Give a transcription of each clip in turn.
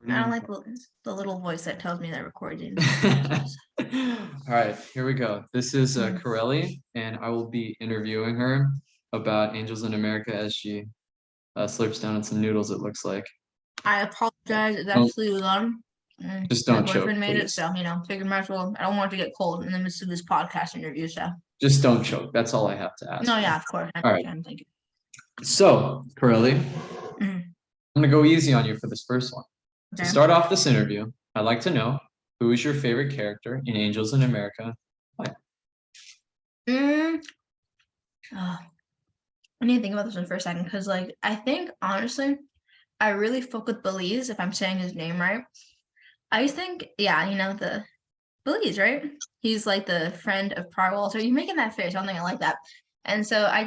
I don't like the little voice that tells me that recording. All right, here we go. This is Mm. Karelli, and I will be interviewing her about Angels in America as she slurps down on some noodles, it looks like. I apologize. It's Don't, actually was on. just My don't choke, boyfriend made it, please. so figure might as well. I don't want it to get cold in the midst of this podcast interview. So Just don't choke. That's all I have to ask no, for. yeah, of course. All right. I'm thinking. So, Karelli, Mm. I'm gonna go easy on you for this first one. To Okay. start off this interview, I'd like to know who is your favorite character in Angels in America? Why? Mm. Oh, I need to think about this one for a second because, like, I think honestly, I really fuck with Belize if I'm saying his name right. I think, yeah, the Belize, right? He's like the friend of Prior Walter. You're making that face. I don't think I like that. And so I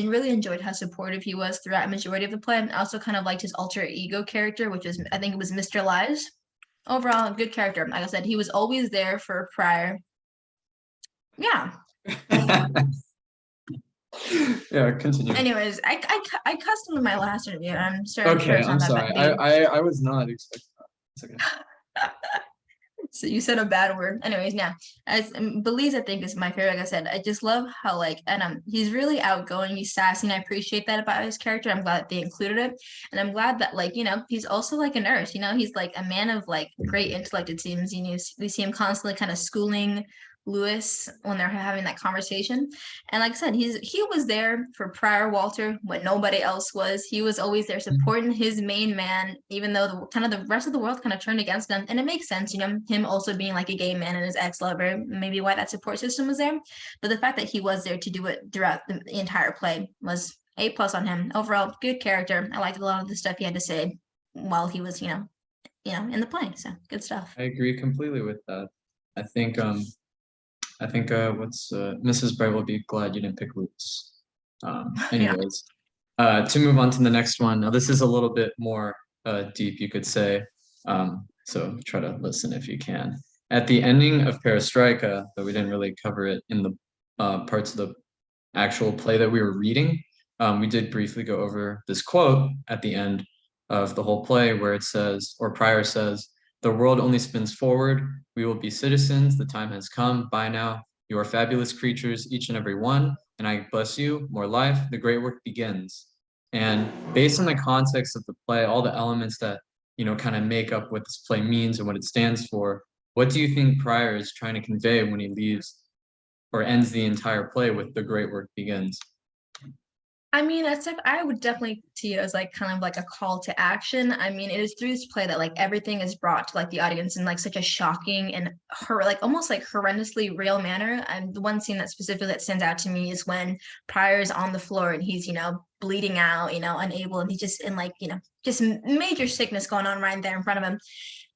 really enjoyed how supportive he was throughout a majority of the play. I also kind of liked his alter ego character, which was I think it was Mr. Lies. Overall, a good character. Like I said, he was always there for Prior. Yeah. Yeah, continue. Anyways, I cussed him in my last interview. I'm sure Okay, it's I'm not that sorry. big. I was not expecting that. It's okay. So you said a bad word. Anyways, yeah. As Belize, I think is my favorite. Like I said, I just love how and he's really outgoing. He's sassy, and I appreciate that about his character. I'm glad that they included it, and I'm glad that he's also like a nurse. He's like a man of like great intellect. It seems we see him constantly kind of schooling Lewis when they're having that conversation. And like I said, he was there for Prior Walter when nobody else was. He was always there supporting his main man, even though the rest of the world kind of turned against him. And it makes sense, him also being like a gay man and his ex-lover, maybe why that support system was there. But the fact that he was there to do it throughout the entire play was A+ on him. Overall, good character. I liked a lot of the stuff he had to say while he was, in the play. So good stuff. I agree completely with that. I think what's Mrs. Bright will be glad you didn't pick Lewis. Yeah. Anyways, to move on to the next one. Now this is a little bit more deep, you could say. So try to listen if you can. At the ending of Perestroika, though we didn't really cover it in the parts of the actual play that we were reading, we did briefly go over this quote at the end of the whole play where it says, or Prior says, "The world only spins forward. We will be citizens. The time has come. Bye now. You are fabulous creatures, each and every one. And I bless you. More life. The great work begins." And based on the context of the play, all the elements that, kind of make up what this play means and what it stands for, what do you think Prior is trying to convey when he leaves or ends the entire play with "the great work begins"? I mean, I would definitely see it as like kind of like a call to action. I mean, it is through this play that like everything is brought to like the audience in like such a shocking and like almost like horrendously real manner. And the one scene that specifically that stands out to me is when Pryor's on the floor and he's, bleeding out, unable, and he's just in like, just major sickness going on right there in front of him.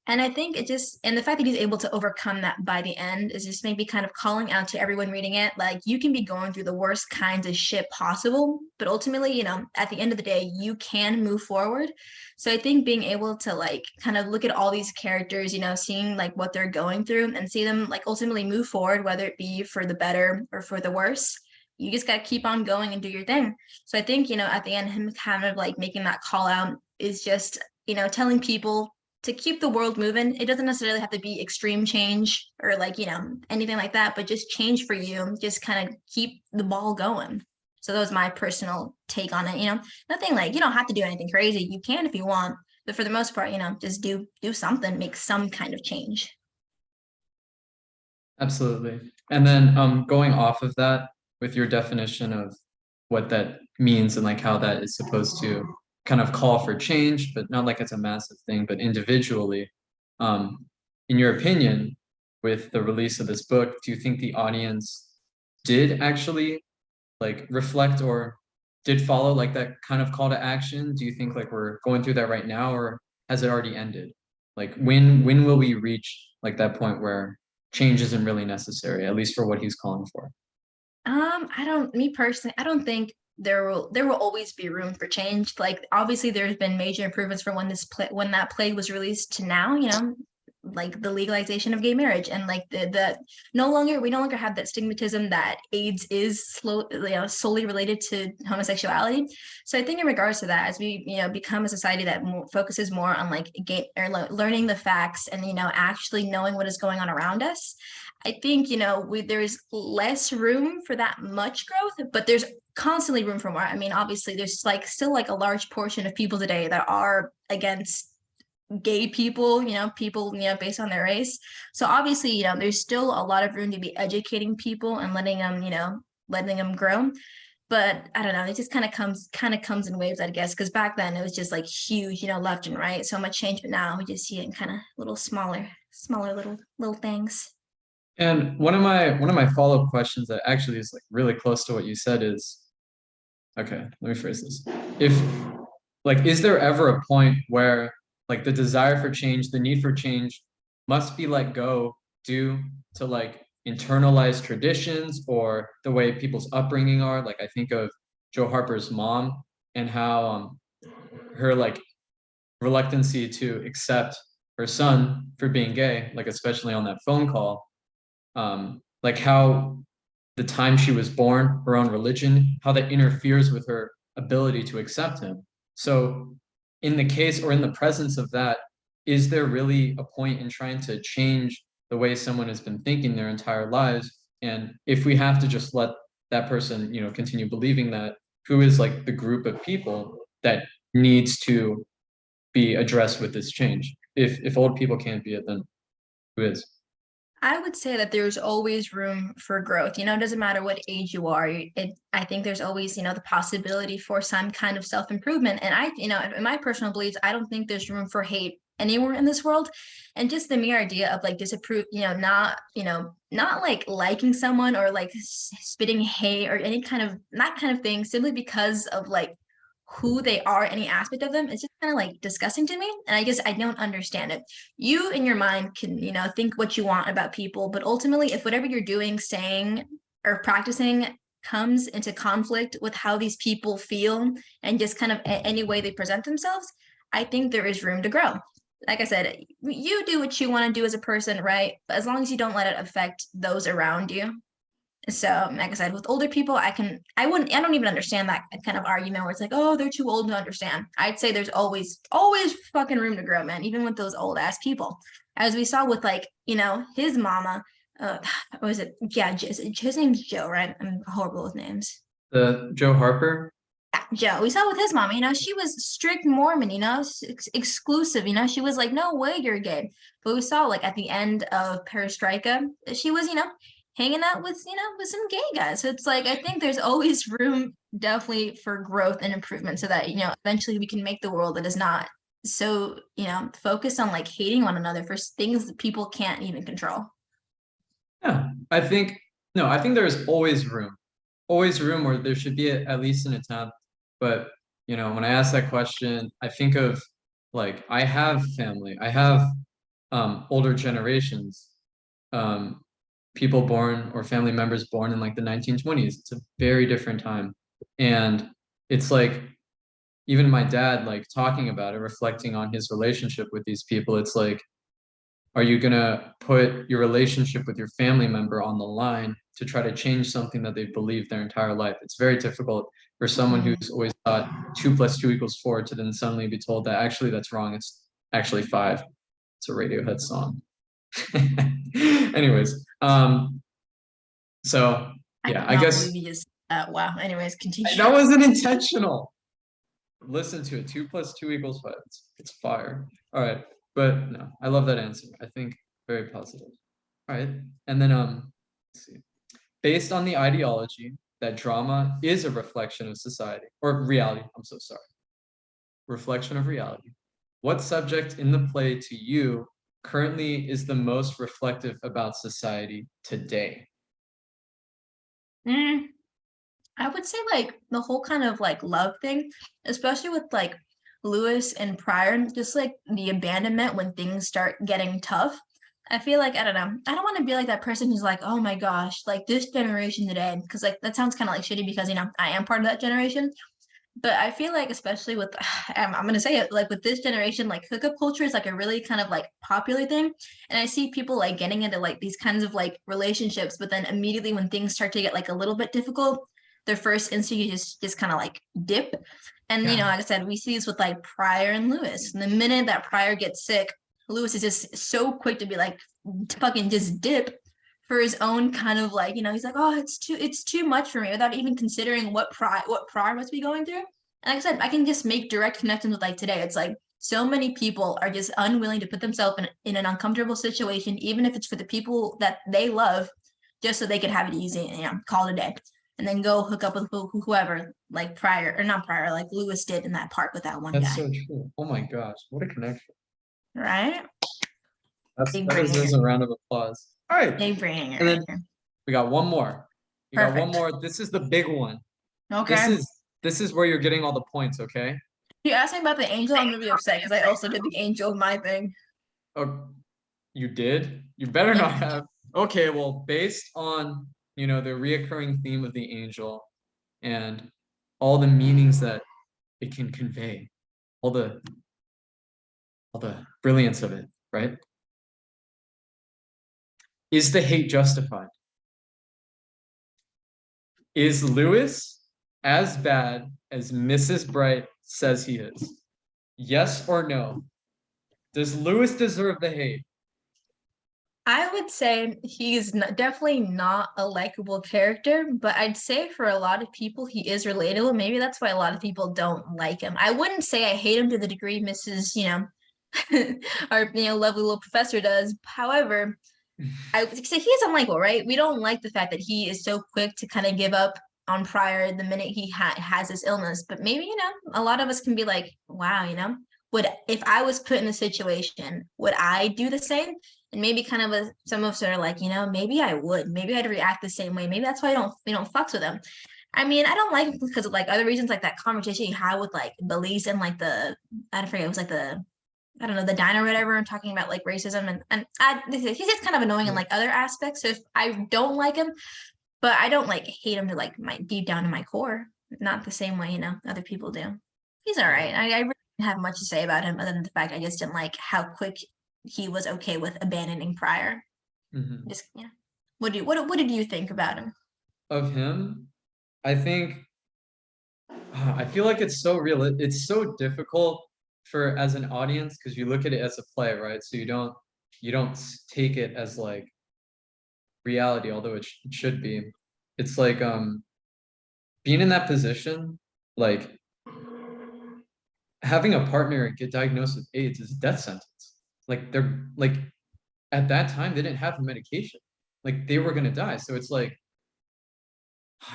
And I think and the fact that he's able to overcome that by the end is just maybe kind of calling out to everyone reading it. Like, you can be going through the worst kinds of shit possible, but ultimately, at the end of the day, you can move forward. So I think being able to like kind of look at all these characters, seeing like what they're going through and see them like ultimately move forward, whether it be for the better or for the worse. You just got to keep on going and do your thing. So I think, at the end, him kind of like making that call out is just, telling people to keep the world moving. It doesn't necessarily have to be extreme change or like, anything like that, but just change for you. Just kind of keep the ball going. So that was my personal take on it. Nothing like you don't have to do anything crazy. You can if you want, but for the most part, just do something, make some kind of change. Absolutely. And then going off of that, with your definition of what that means and like how that is supposed to kind of call for change, but not like it's a massive thing, but individually, in your opinion, with the release of this book, do you think the audience did actually like reflect or did follow like that kind of call to action? Do you think like we're going through that right now, or has it already ended? Like when will we reach like that point where change isn't really necessary, at least for what he's calling for? Me personally, I don't think there will always be room for change. Like obviously there's been major improvements from when that play was released to now, like the legalization of gay marriage and like the no longer we no longer have that stigmatism that AIDS is solely related to homosexuality. So I think in regards to that, as we become a society that focuses more on like gay or learning the facts and actually knowing what is going on around us, I think there's less room for that much growth, but there's constantly room for more. I mean, obviously, there's like still like a large portion of people today that are against gay people, people, based on their race. So obviously, there's still a lot of room to be educating people and letting them grow. But I don't know, it just kind of comes in waves, I guess, because back then it was just like huge, left and right, so much change. But now we just see it in kind of little smaller little things. And one of my follow-up questions that actually is like really close to what you said is, okay, let me phrase this. If like, is there ever a point where like the desire for change, the need for change must be let go due to like internalized traditions or the way people's upbringing are? Like I think of Joe Harper's mom and how her like reluctancy to accept her son for being gay, like especially on that phone call, like how the time she was born, her own religion, how that interferes with her ability to accept him. So, in the case or in the presence of that, is there really a point in trying to change the way someone has been thinking their entire lives? And if we have to just let that person, continue believing that, who is like the group of people that needs to be addressed with this change? If old people can't be it, then who is? I would say that there's always room for growth. It doesn't matter what age you are. I think there's always, the possibility for some kind of self-improvement. And in my personal beliefs, I don't think there's room for hate anywhere in this world. And just the mere idea of like disapprove, not like liking someone or like spitting hate or any kind of that kind of thing simply because of like who they are, any aspect of them, it's just kind of like disgusting to me. And I don't understand it. You in your mind can, think what you want about people, but ultimately, if whatever you're doing, saying, or practicing comes into conflict with how these people feel and just kind of any way they present themselves, I think there is room to grow. Like I said, you do what you want to do as a person, right? But as long as you don't let it affect those around you. So, like I said, with older people, I don't even understand that kind of argument where it's like, oh, they're too old to understand. I'd say there's always fucking room to grow, man, even with those old ass people. As we saw with like, his mama, what was it? Yeah, his name's Joe, right? I'm horrible with names. The Joe Harper? Yeah, Joe. We saw with his mom, she was strict Mormon, exclusive, she was like, no way you're gay. But we saw like at the end of Perestroika, she was, hanging out with, with some gay guys. So it's like, I think there's always room definitely for growth and improvement so that, eventually we can make the world that is not so, focused on like hating one another for things that people can't even control. Yeah, I think no, I think there's always room where there should be at least an attempt. But when I ask that question, I think of like I have family, I have older generations, um, people born or family members born in like the 1920s. It's a very different time, and it's like even my dad like talking about it, reflecting on his relationship with these people. It's like are you going to put your relationship with your family member on the line to try to change something that they've believed their entire life? It's very difficult for someone Mhm. who's always thought 2 + 2 = 4 to then suddenly be told that actually that's wrong. It's actually 5. It's a Radiohead song. Anyways, so I yeah, I cannot guess believe you just, wow. Anyways, continue. that wasn't intentional. Listen to it. 2 + 2 = 5. It's fire. All right. But no, I love that answer. I think very positive. All right. And then let's see. Based on the ideology that drama is a reflection of society or reality, I'm so sorry. Reflection of reality. What subject in the play to you currently is the most reflective about society today? Mm, I would say like the whole kind of like love thing, especially with like Lewis and Pryor, just like the abandonment when things start getting tough. I feel like I don't know. I don't want to be like that person who's like, oh my gosh, like this generation today, because like that sounds kind of like shitty because I am part of that generation. But I feel like, especially with, I'm gonna say it, like with this generation, like hookup culture is like a really kind of like popular thing. And I see people like getting into like these kinds of like relationships, but then immediately when things start to get like a little bit difficult, their first instinct is just kind of like dip. And Yeah, like I said, we see this with like Pryor and Lewis. And the minute that Pryor gets sick, Lewis is just so quick to be like fucking just dip for his own kind of like, he's like, oh, it's too much for me without even considering what Pryor must be going through. And like I said, I can just make direct connections with like today. It's like so many people are just unwilling to put themselves in an uncomfortable situation, even if it's for the people that they love, just so they could have it easy and call it a day. And then go hook up with whoever, like Pryor or not Pryor, like Lewis did in that park with that one that's guy. so true. Oh my gosh, what a connection. Right? Big That brain deserves here. a round of applause. All right. Big brain here And right then here. we got one more. We got one Perfect. more. This is the big one. This Okay. is this is where you're getting all the points, okay? You asked me about the angel, I'm gonna be upset because I also did the angel of my thing. Oh, you did? You better Yep. not have. Okay, well, based on, the reoccurring theme of the angel and all the meanings that it can convey, all the all the brilliance of it, right? Is the hate justified? Is Lewis as bad as Mrs. Bright says he is? Yes or no? Does Lewis deserve the hate? I would say he's definitely not a likable character, but I'd say for a lot of people he is relatable. Maybe that's why a lot of people don't like him. I wouldn't say I hate him to the degree Mrs. Our lovely little professor does. However, I would say he's unlikable, right? We don't like the fact that he is so quick to kind of give up on Pryor the minute he has his illness. But maybe, a lot of us can be like, wow, would if I was put in a situation, would I do the same? And maybe kind of some of us are like, maybe I would. Maybe I'd react the same way. Maybe that's why I don't we don't fucks with him. I mean, I don't like him because of like other reasons, like that conversation you had with like Belize and like I don't forget, it was like I don't know, the diner or whatever, and talking about like racism he's just kind of annoying in Yeah. like other aspects. So if I don't like him, but I don't like hate him to like my deep down in my core. Not the same way, other people do. He's all right. I really didn't have much to say about him other than the fact I just didn't like how quick he was okay with abandoning Pryor. Mhm. Just what did you think about him? Of him, I think I feel like it's so real. It's so difficult for as an audience because you look at it as a play, right? So you don't take it as like reality, although it should be. It's like being in that position, like having a partner get diagnosed with AIDS is a death sentence. Like they're like at that time they didn't have a medication. Like they were gonna die. So it's like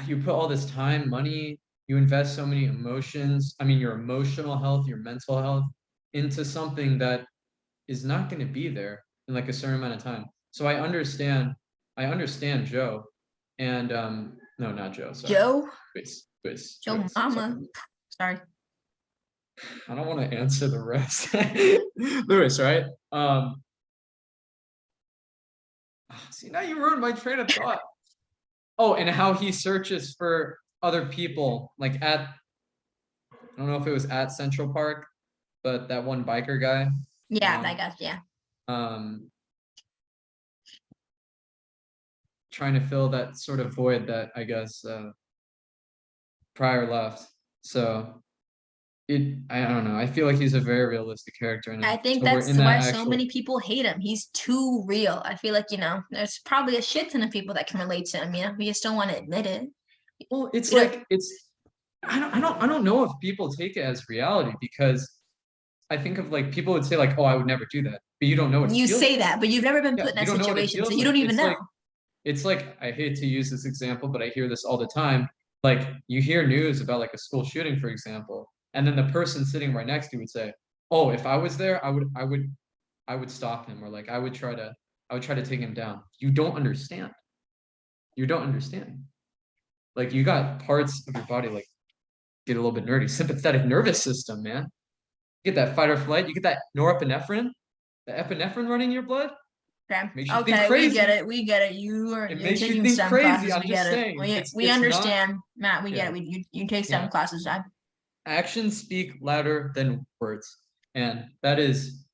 you put all this time, money, you invest so many emotions, I mean your emotional health, your mental health into something that is not going to be there in like a certain amount of time. So I understand Joe and no, not Joe, sorry. Joe? Joe Sorry. Mama. Sorry. I don't want to answer the rest. Lewis, right? See, now you ruined my train of thought. Oh, and how he searches for other people, like I don't know if it was at Central Park, but that one biker guy, you Yeah, know, that guy. Yeah. um, trying to fill that sort of void that I guess Pryor left. So I don't know. I feel like he's a very realistic character, and I think so we're in that's that why so actual. many people hate him. He's too real. I feel like, there's probably a shit ton of people that can relate to him, we just don't want to admit it. Well, it's We don't like it's. I don't know if people take it as reality because I think of like people would say like, oh, I would never do that, but you don't know what it you feels say like. that, but you've never been Yeah, put in you that don't know what it situation, so feels you like. don't even know. It's like I hate to use this example, but I hear this all the time. Like you hear news about like a school shooting, for example, and then the person sitting right next to you would say, "Oh, if I was there, I would stop him, or like I would try to take him down." You don't understand. You don't understand. Like you got parts of your body like get a little bit nerdy. Sympathetic nervous system, man. You get that fight or flight. You get that norepinephrine, the epinephrine running in your blood. Okay. Makes you think Okay, we get crazy. it. We get it. It You're makes you taking think STEM crazy. classes. I'm We get just it. saying. We It's we it's not. understand, Matt. We get Yeah. it. You take STEM Yeah. classes. actions speak louder than words. And that is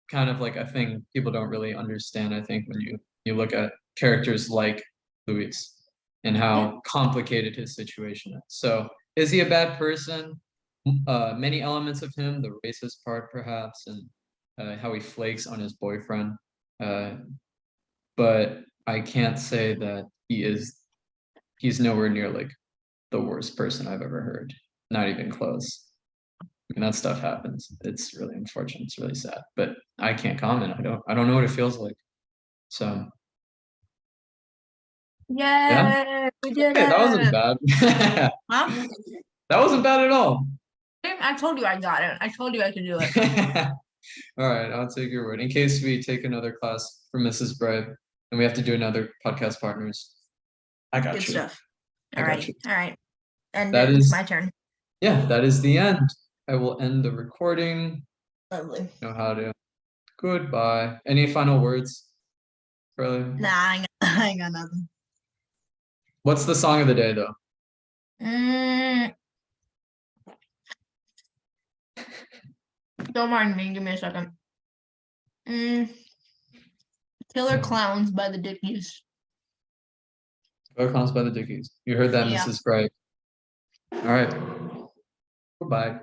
kind of like a thing people don't really understand, I think, when you look at characters like Luis and Yeah. how complicated his situation is. So is he a bad person? Many elements of him, the racist part perhaps, and how he flakes on his boyfriend. Uh, but I can't say that he's nowhere near like the worst person I've ever heard. Not even close. I mean, that stuff happens. It's really unfortunate. It's really sad. But I can't comment. I don't know what it feels like. So yeah. Yeah, we did Hey, that wasn't it. bad. Huh? That wasn't bad at all. I told you I got it. I told you I could do it. All right, I'll take your word. In case we take another class from Mrs. Bright and we have to do another podcast partners, I Good got you. stuff. I All got right. you. All right. And That it's is, my turn. yeah, that is the end. I will end the recording. Lovely. Know how to. Goodbye. Any final words, Karelli? Nah, I got nothing. What's the song of the day, though? Mm, don't mind me. Give me a second. Mm, Killer Clowns by the Dickies. Killer Clowns by the Dickies. You heard that, Yeah. Mrs. Bright. All right. Goodbye.